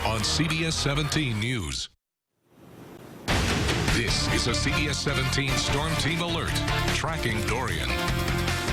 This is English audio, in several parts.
on CBS 17 News. This is a CBS 17 Storm Team Alert, tracking Dorian.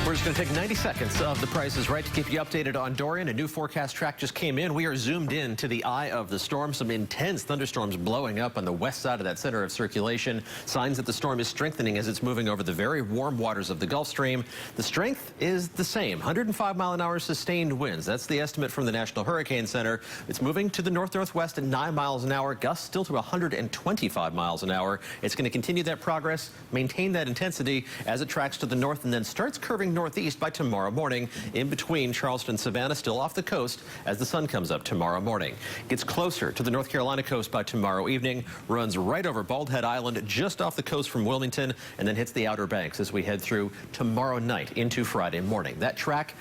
We're just going to take 90 seconds of The Price is Right to keep you updated on Dorian. A new forecast track just came in. We are zoomed in to the eye of the storm. Some intense thunderstorms blowing up on the west side of that center of circulation. Signs that the storm is strengthening as it's moving over the very warm waters of the Gulf Stream. The strength is the same, 105-mile-an-hour sustained winds. That's the estimate from the National Hurricane Center. It's moving to the north-northwest at 9 miles an hour, gusts still to 125 miles an hour. It's going to continue that progress, maintain that intensity as it tracks to the north and then starts curving northeast by tomorrow morning, in between Charleston and Savannah, still off the coast as the sun comes up tomorrow morning. Gets closer to the North Carolina coast by tomorrow evening, runs right over Bald Head Island, just off the coast from Wilmington, and then hits the Outer Banks as we head through tomorrow night into Friday morning. That track,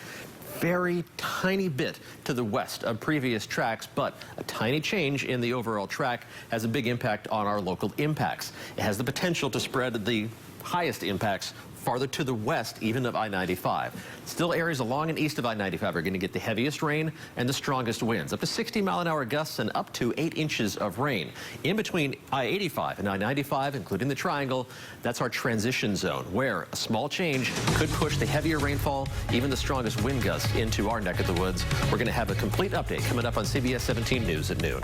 very tiny bit to the west of previous tracks, but a tiny change in the overall track has a big impact on our local impacts. It has the potential to spread the highest impacts farther to the west, even of I-95. Still, areas along and east of I-95 are going to get the heaviest rain and the strongest winds, up to 60-mile-an-hour gusts and up to 8 inches of rain. In between I-85 and I-95, including the Triangle, that's our transition zone, where a small change could push the heavier rainfall, even the strongest wind gusts, into our neck of the woods. We're going to have a complete update coming up on CBS 17 News at noon.